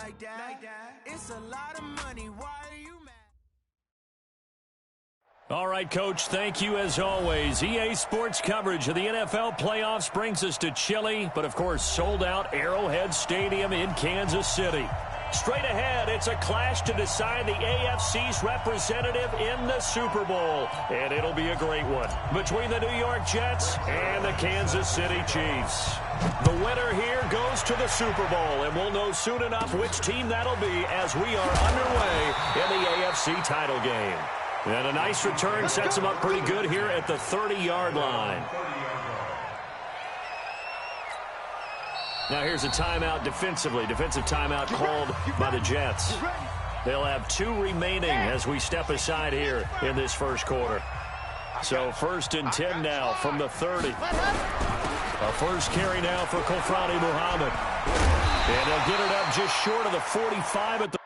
like that. It's a lot of money. Why are you mad? All right, Coach, thank you as always. EA Sports coverage of the NFL playoffs brings us to chilly, but of course sold-out Arrowhead Stadium in Kansas City. Straight ahead, it's a clash to decide the AFC's representative in the Super Bowl, and it'll be a great one between the New York Jets and the Kansas City Chiefs. The winner here goes to the Super Bowl, and we'll know soon enough which team that'll be as we are underway in the AFC title game. And a nice return sets them up pretty good here at the 30-yard line. Now here's a timeout defensively. Defensive timeout called by the Jets. They'll have 2 remaining as we step aside here in this first quarter. So 1st and 10 now from the 30. A first carry now for Kofrani Muhammad. And they'll get it up just short of the 45 at the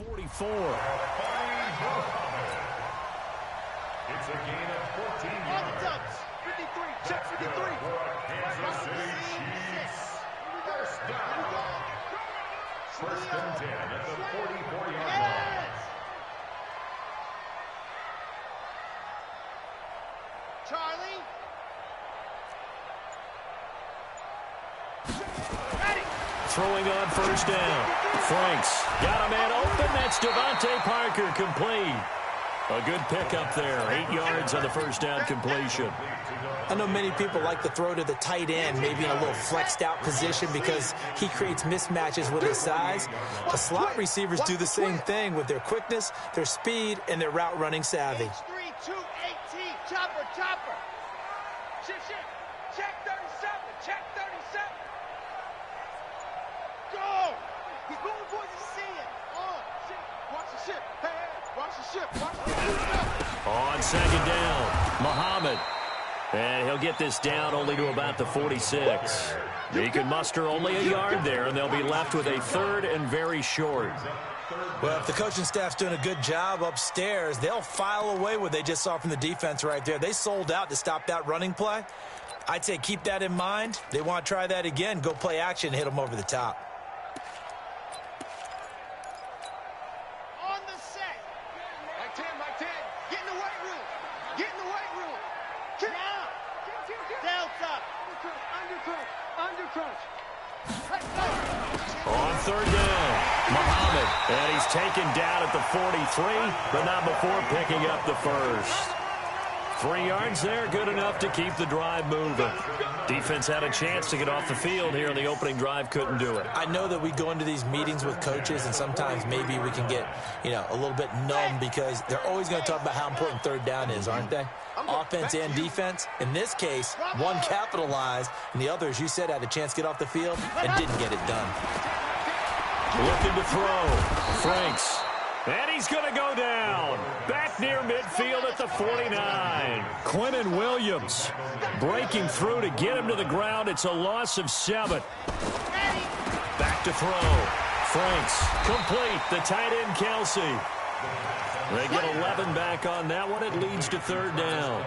44. It's a gain of 14 yards. 53, check 53. Kansas City Chiefs. First down. First and 10 at the 44-yard line. Charlie. Throwing on first down. Franks got a man open. That's Devontae Parker complete. A good pickup there. 8 yards on the first down completion. I know many people like to throw to the tight end, maybe in a little flexed out position because he creates mismatches with his size. The slot receivers do the same thing with their quickness, their speed, and their route running savvy. H3, 218, chopper, chopper. Shift, check 37, check 37. Go! He's going for the seeing. Watch the ship. Hey, watch the ship. Watch the ship. On second down, Muhammad. And he'll get this down only to about the 46. He can muster only a yard there, and they'll be left with a 3rd and very short. Well, if the coaching staff's doing a good job upstairs, they'll file away what they just saw from the defense right there. They sold out to stop that running play. I'd say keep that in mind. They want to try that again. Go play action and hit them over the top. On the set. Like 10, like 10. Get in the weight room. Get in the weight room. Now. Delta. Undercrunch. On third down, Muhammad. And he's taken down at the 43, but not before picking up the first. 3 yards there, good enough to keep the drive moving. Defense had a chance to get off the field here in the opening drive, couldn't do it. I know that we go into these meetings with coaches, and sometimes maybe we can get, a little bit numb because they're always going to talk about how important third down is, aren't they? Offense and defense. In this case, one capitalized, and the other, as you said, had a chance to get off the field and didn't get it done. Looking to throw. Franks. And he's going to go down. Back near midfield at the 49. Quinnen Williams breaking through to get him to the ground. It's a loss of 7. Back to throw. Franks complete. The tight end, Kelsey. They get 11 back on that one. It leads to third down.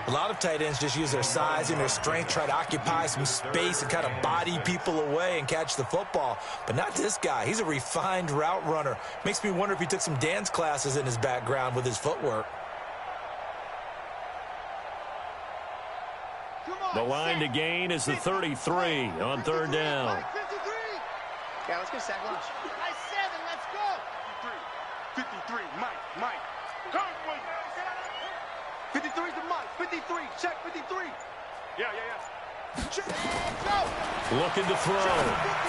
A lot of tight ends just use their size and their strength, try to occupy some space and kind of body people away and catch the football. But not this guy. He's a refined route runner. Makes me wonder if he took some dance classes in his background with his footwork. The line to gain is the 33 on third down. Yeah, let's go sack lunch. Nice 7, let's go. 53, Mike. Go, 53's the Mike. 53, check 53. Yeah. Check. Go. Looking to throw.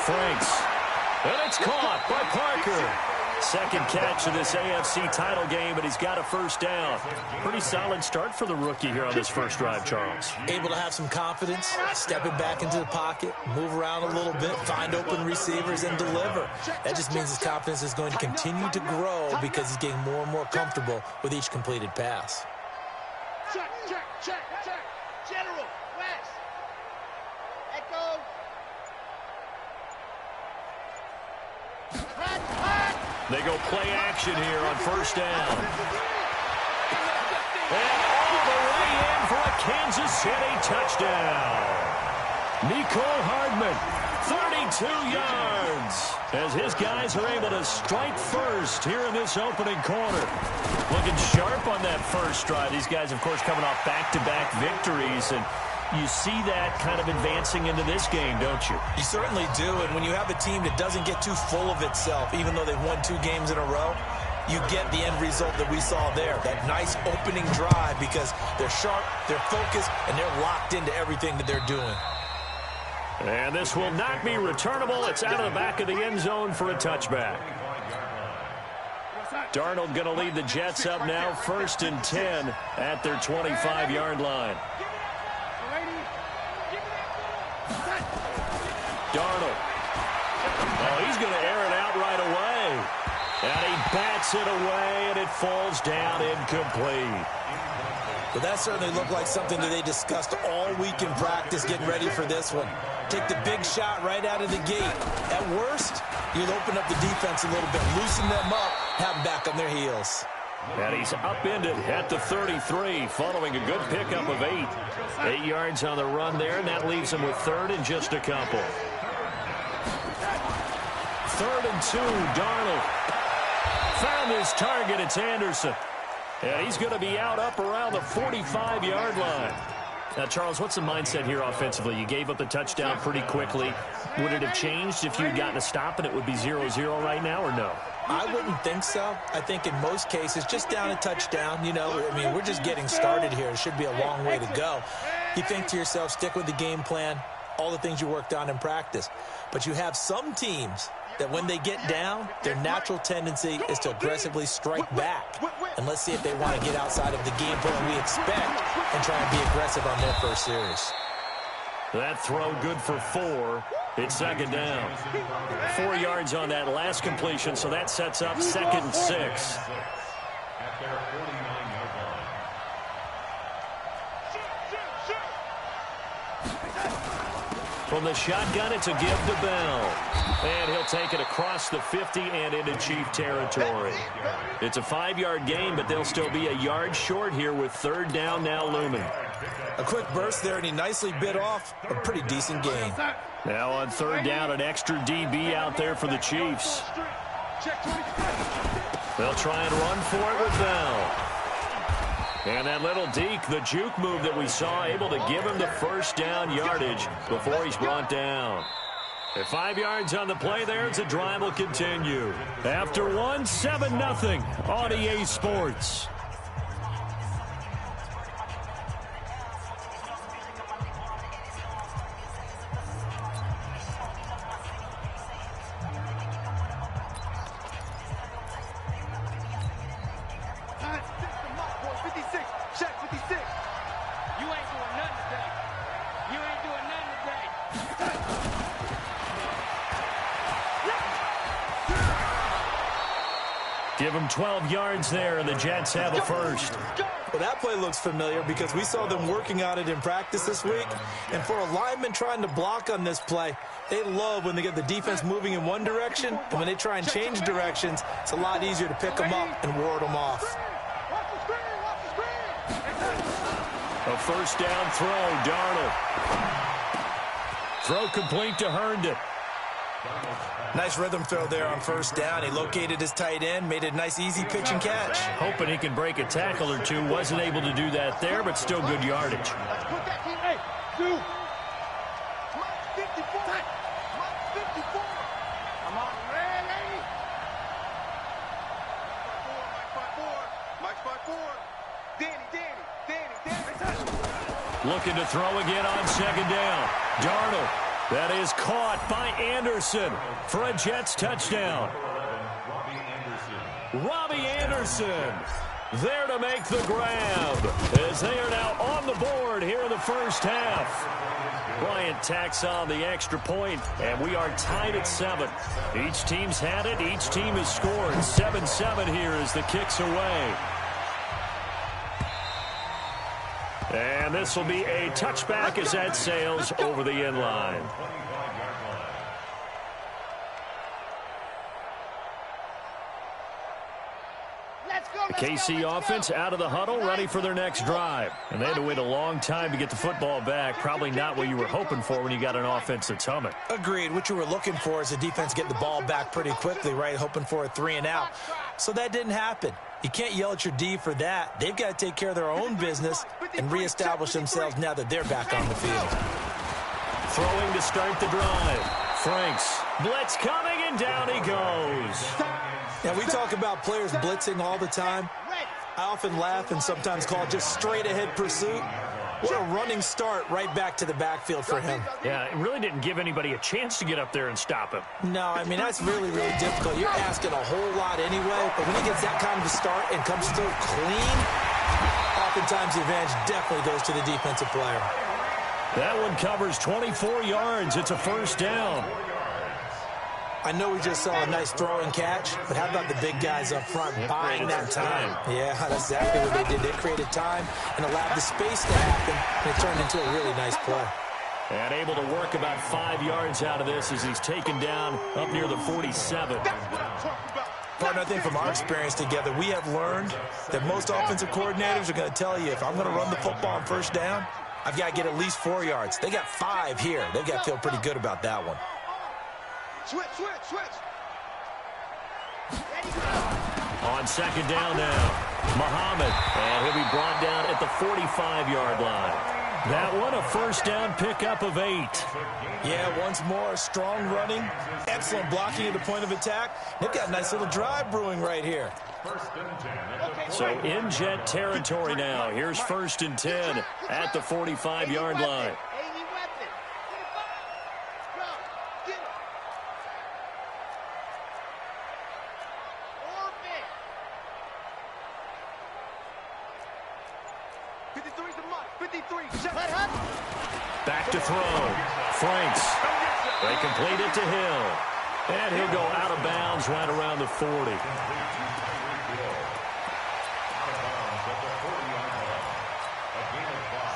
Franks. And it's caught by Parker. Second catch of this AFC title game, and he's got a first down. Pretty solid start for the rookie here on this first drive, Charles. Able to have some confidence, stepping back into the pocket, move around a little bit, find open receivers, and deliver. That just means his confidence is going to continue to grow because he's getting more and more comfortable with each completed pass. Check. General, West. Echo. They go play action here on first down. And all the way in for a Kansas City touchdown. Nicole Hardman, 32 yards, as his guys are able to strike first here in this opening quarter. Looking sharp on that first drive. These guys, of course, coming off back-to-back victories, and you see that kind of advancing into this game, don't you? You certainly do, and when you have a team that doesn't get too full of itself, even though they've won 2 games in a row, you get the end result that we saw there, that nice opening drive, because they're sharp, they're focused, and they're locked into everything that they're doing. And this will not be returnable. It's out of the back of the end zone for a touchback. Darnold going to lead the Jets up now, 1st and 10 at their 25-yard line. Darnold. Oh, he's going to air it out right away. And he bats it away, and it falls down incomplete. Well, that certainly looked like something that they discussed all week in practice getting ready for this one. Take the big shot right out of the gate. At worst, you'll open up the defense a little bit, loosen them up, have them back on their heels. And he's upended at the 33 following a good pickup of 8. 8 yards on the run there, and that leaves him with 3rd and just a couple. 3rd and 2, Darnold. Found his target, it's Anderson. And he's going to be out up around the 45-yard line. Now, Charles, what's the mindset here offensively? You gave up the touchdown pretty quickly. Would it have changed if you had gotten a stop and it would be 0-0 right now, or no? I wouldn't think so. I think in most cases, just down a touchdown, you know, I mean, we're just getting started here. It should be a long way to go. You think to yourself, stick with the game plan, all the things you worked on in practice. But you have some teams that when they get down, their natural tendency is to aggressively strike back. And let's see if they want to get outside of the game plan we expect and try and be aggressive on their first series. That throw good for 4. It's 2nd down. 4 yards on that last completion, so that sets up 2nd and 6. At their 49-yard line. From the shotgun, it's a give to Bell. And he'll take it across the 50 and into Chief territory. It's a 5-yard gain, but they'll still be a yard short here with 3rd down now looming. A quick burst there, and he nicely bit off a pretty decent gain. Now on 3rd down, an extra DB out there for the Chiefs. They'll try and run for it with Bell. And that little deke, the juke move that we saw, able to give him the 1st down yardage before he's brought down. At 5 yards on the play there, the drive will continue. After 1, 7-0 on EA Sports. Give him 12 yards there, and the Jets have a 1st. Well, that play looks familiar because we saw them working on it in practice this week. And for a lineman trying to block on this play, they love when they get the defense moving in one direction. And when they try and change directions, it's a lot easier to pick them up and ward them off. A 1st down throw, Darnold. Throw complete to Herndon. Nice rhythm throw there on 1st down. He located his tight end, made a nice easy pitch and catch. Hoping he could break a tackle or two. Wasn't able to do that there, but still good yardage. Looking to throw again on 2nd down. Darnold. That is caught by Anderson for a Jets touchdown. Robbie Anderson there to make the grab as they are now on the board here in the first half. Bryant tacks on the extra point, and we are tied at 7. Each team's had it. Each team has scored. 7-7 here as the kick's away. And this will be a touchback as that sails over the end line. The KC offense out of the huddle, ready for their next drive. And they had to wait a long time to get the football back. Probably not what you were hoping for when you got an offense that's humming. Agreed. What you were looking for is the defense getting the ball back pretty quickly, right? Hoping for a 3 and out. So that didn't happen. You can't yell at your D for that. They've got to take care of their own business and reestablish themselves now that they're back on the field. Throwing to start the drive. Franks. Blitz coming, and down he goes. Now, we talk about players blitzing all the time. I often laugh and sometimes call it just straight-ahead pursuit. What a running start right back to the backfield for him. Yeah, it really didn't give anybody a chance to get up there and stop him. No, I mean, that's really, really difficult. You're asking a whole lot anyway, but when he gets that kind of a start and comes through clean, oftentimes the advantage definitely goes to the defensive player. That one covers 24 yards. It's a first down. I know we just saw a nice throw and catch, but how about the big guys up front buying that time? Yeah, that's exactly what they did. They created time and allowed the space to happen, and it turned into a really nice play. And able to work about 5 yards out of this as he's taken down up near the 47. Partner, I think from our experience together, we have learned that most offensive coordinators are going to tell you, if I'm going to run the football on first down, I've got to get at least 4 yards. They got 5 here. They've got to feel pretty good about that one. Switch. On second down now, Muhammad, and he'll be brought down at the 45-yard line. That one, a first down pickup of 8. Yeah, once more, strong running, excellent blocking at the point of attack. They've got a nice little drive brewing right here. So in Jet territory now. Here's 1st and 10 at the 45-yard line. Back to throw. Franks. They complete it to Hill. And he'll go out of bounds right around the 40.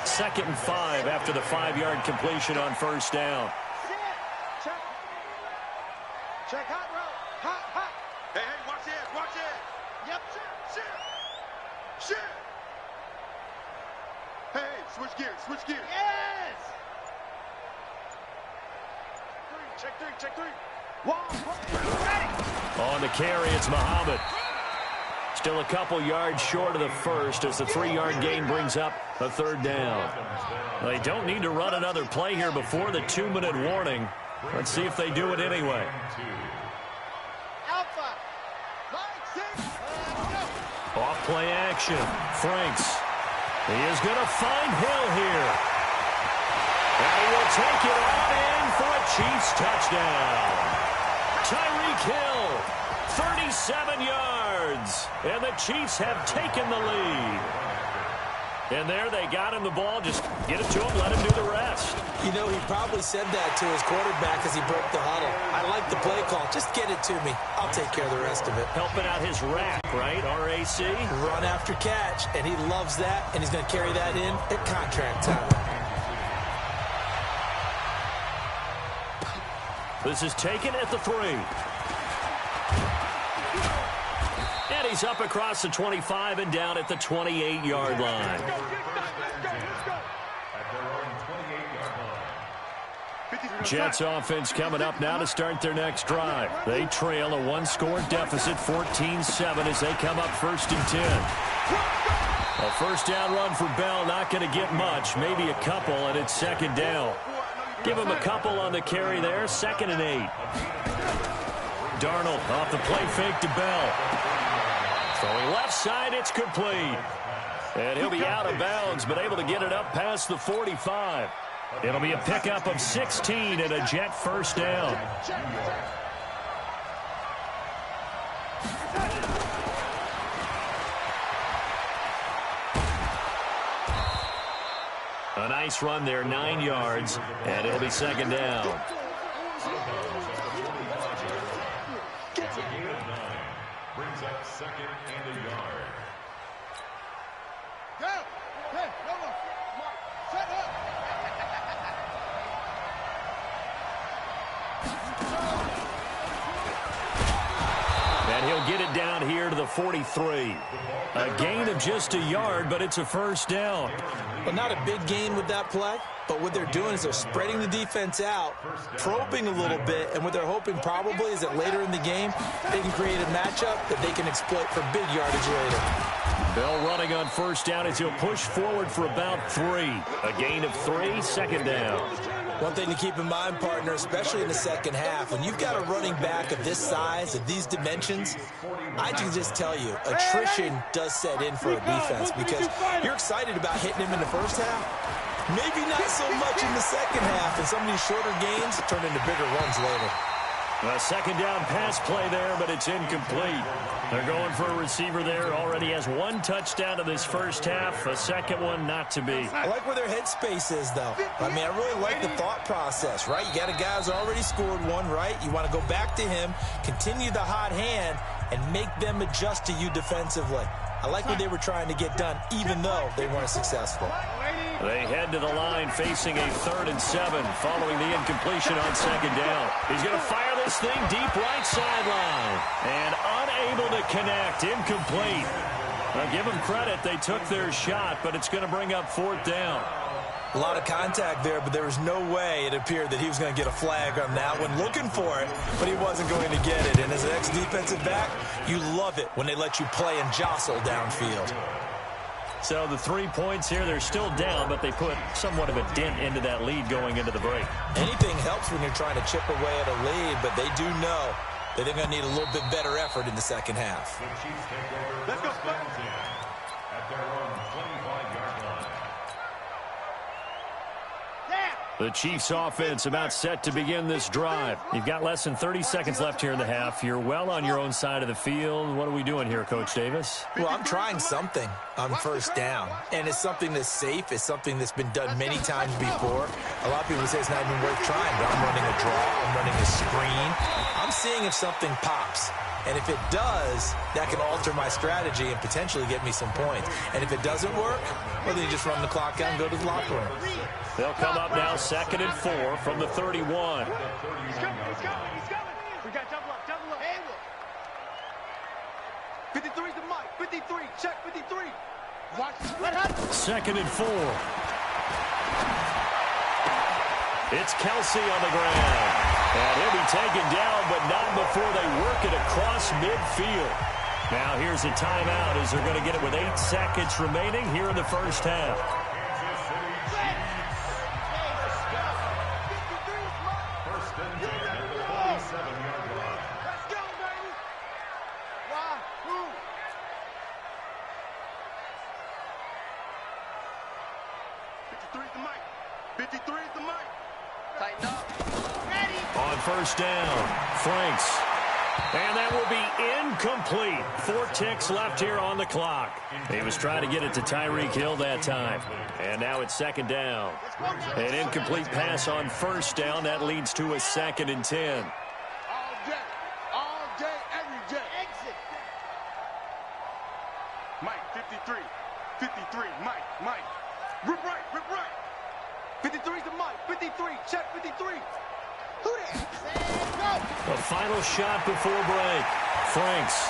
Second and 5 after the 5-yard completion on first down. Check hot route. Hot. Hey, watch it. Yep. Shit. Hey, switch gears. Yes. Check three. On the carry, it's Muhammad. Still a couple yards short of the first as the 3-yard gain brings up a 3rd down. They don't need to run another play here before the 2-minute warning. Let's see if they do it anyway. Alpha. Off play action. Franks. He is going to find Hill here. And he will take it on in for a Chiefs touchdown. Tyreek Hill, 37 yards. And the Chiefs have taken the lead. And there they got him the ball. Just get it to him, let him do the rest. You know, he probably said that to his quarterback as he broke the huddle. I like the play call. Just get it to me. I'll take care of the rest of it. Helping out his rack, right? RAC. Run after catch, and he loves that, and he's going to carry that in at contract time. This is taken at the 3. And he's up across the 25 and down at the 28-yard line. Jets offense coming up now to start their next drive. They trail a 1-score deficit, 14-7, as they come up 1st and 10. A first down run for Bell, not going to get much, maybe a couple, and it's 2nd down. Give him a couple on the carry there, 2nd and 8. Darnold off the play fake to Bell. Throwing left side, it's complete. And he'll be out of bounds, but able to get it up past the 45. It'll be a pickup of 16 and a Jet first down. Nice run there, 9 yards, and it'll be second down. It's a gain of 9. Brings up second and a yard. Go! Hey, come on. Shut up! And he'll get it down here to the 43. A gain of just a yard, but it's a first down. Well, not a big gain with that play, but what they're doing is they're spreading the defense out, probing a little bit, and what they're hoping probably is that later in the game, they can create a matchup that they can exploit for big yardage later. Bell running on first down as he'll push forward for about 3. A gain of 3, second down. One thing to keep in mind, partner, especially in the second half, when you've got a running back of this size, of these dimensions, I can just tell you, attrition does set in for a defense because you're excited about hitting him in the first half. Maybe not so much in the second half, and some of these shorter gains turn into bigger runs later. A second down pass play there, but it's incomplete. They're going for a receiver there. Already has 1 touchdown in this first half. A second one not to be. I like where their headspace is, though. I mean, I really like the thought process, right? You got a guy who's already scored 1, right? You want to go back to him, continue the hot hand, and make them adjust to you defensively. I like what they were trying to get done, even though they weren't successful. They head to the line facing a 3rd and 7 following the incompletion on second down. He's going to fire this thing deep right sideline. And unable to connect. Incomplete. Now, give them credit. They took their shot, but it's going to bring up 4th down. A lot of contact there, but there was no way it appeared that he was going to get a flag on that one. Looking for it, but he wasn't going to get it. And as an ex-defensive back, you love it when they let you play and jostle downfield. So the 3 points here, they're still down, but they put somewhat of a dent into that lead going into the break. Anything helps when you're trying to chip away at a lead, but they do know that they're going to need a little bit better effort in the second half. The Chiefs take over. Let's go. At their own 25-yard line. The Chiefs offense about set to begin this drive. You've got less than 30 seconds left here in the half. You're well on your own side of the field. What are we doing here, Coach Davis? Well, I'm trying something on first down, and it's something that's safe. It's something that's been done many times before. A lot of people say it's not even worth trying, but I'm running a draw. I'm running a screen. I'm seeing if something pops. And if it does, that can alter my strategy and potentially get me some points. And if it doesn't work, well, then you just run the clock out and go to the locker room. They'll come up now 2nd and 4 from the 31. He's coming. We got double up. 53's the mic. 53. Check 53. Watch. What happened? 2nd and 4. It's Kelsey on the ground. And he'll be taken down, but not before they work it across midfield. Now here's a timeout as they're going to get it with 8 seconds remaining here in the first half. First and 10 at the 47-yard line. Let's go, baby. Wahoo. 53's the mic. 53's the mic. Tighten up. Ready. On first down, Franks. And that will be incomplete. 4 ticks left here on the clock. He was trying to get it to Tyreek Hill that time. And now it's 2nd down. An incomplete pass on first down. That leads to a 2nd and 10. All day, every day. Exit. Mike, 53. 53, Mike. Rip right. 53's the mic. 53, check 53. Who that? Go. The final shot before break. Franks.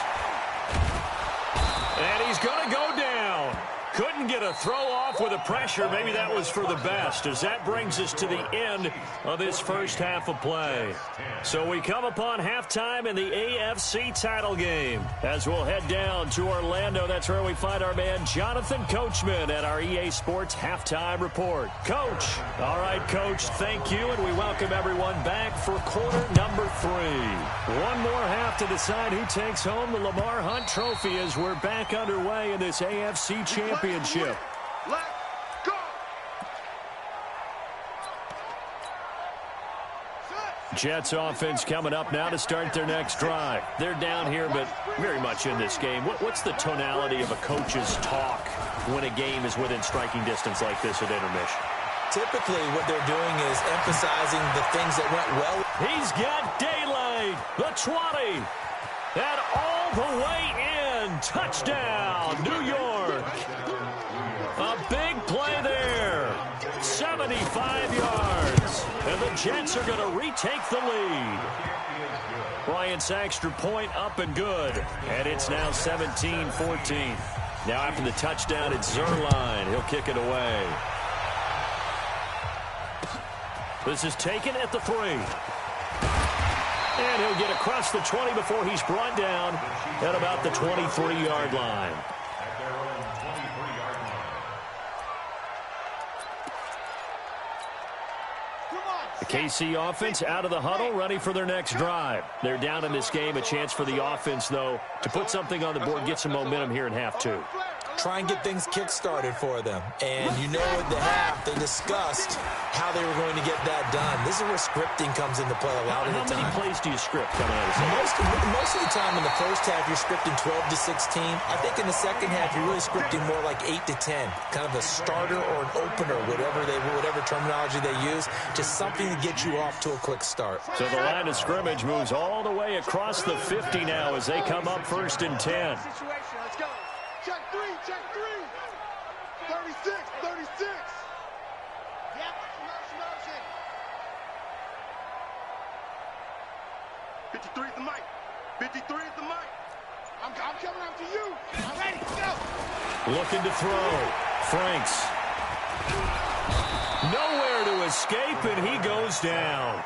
And he's going to go down. Couldn't get a throw off with the pressure. Maybe that was for the best, as that brings us to the end of this first half of play. So we come upon halftime in the AFC title game, as we'll head down to Orlando. That's where we find our man Jonathan Coachman at our EA Sports Halftime Report. Coach. All right, Coach, thank you, and we welcome everyone back for quarter number 3. One more half to decide who takes home the Lamar Hunt Trophy as we're back underway in this AFC Championship. Let's go. Jets offense coming up now to start their next drive. They're down here, but very much in this game. What's the tonality of a coach's talk when a game is within striking distance like this at intermission? typically what they're doing is emphasizing the things that went well. He's got daylight. The 20. And all the way in. Touchdown, New York. A big play there. 75 yards. And the Jets are going to retake the lead. Bryant's extra point up and good. And it's now 17-14. Now after the touchdown, it's Zerline. He'll kick it away. This is taken at the 3. And he'll get across the 20 before he's brought down at about the 23-yard line. The KC offense out of the huddle, ready for their next drive. They're down in this game. A chance for the offense, though, to put something on the board, get some momentum here in half 2. Try and get things kick-started for them. And you know at the half, they discussed how they were going to get that done. This is where scripting comes into play a lot of the time. How many plays do you script coming out of the Most of the time in the first half, you're scripting 12 to 16. I think in the second half, you're really scripting more like 8 to 10. Kind of a starter or an opener, whatever terminology they use. Just something to get you off to a quick start. So the line of scrimmage moves all the way across the 50 now as they come up 1st and 10. Let's go. Check 3, check 3. 36, 36. Yep, motion. 53 is the mic. 53 is the mic. I'm coming after you. I'm ready. Go. Looking to throw. Franks. Nowhere to escape, and he goes down.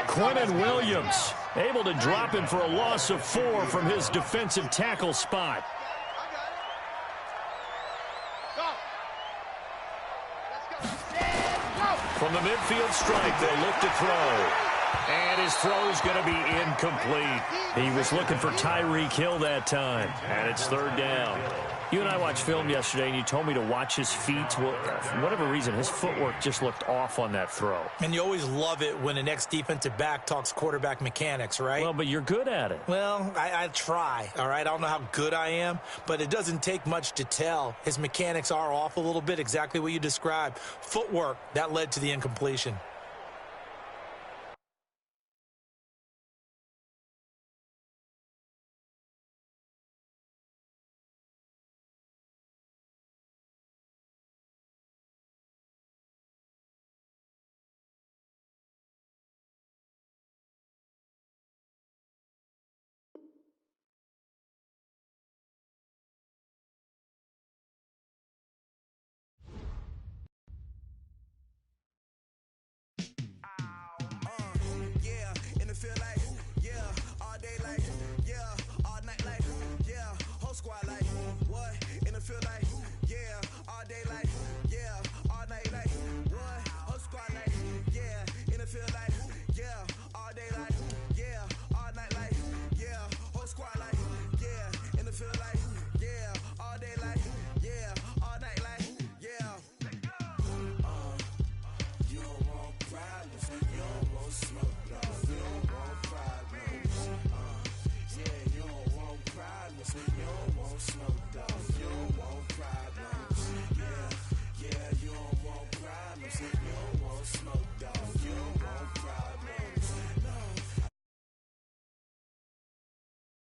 Quinnen Williams able to drop him for a loss of 4 from his defensive tackle spot. From the midfield stripe, they look to throw. And his throw is going to be incomplete. He was looking for Tyreek Hill that time. And it's 3rd down. You and I watched film yesterday, and you told me to watch his feet. Well, for whatever reason, his footwork just looked off on that throw. And you always love it when an ex-defensive back talks quarterback mechanics, right? Well, but you're good at it. Well, I try, all right? I don't know how good I am, but it doesn't take much to tell. His mechanics are off a little bit, exactly what you described. Footwork, that led to the incompletion. Feel like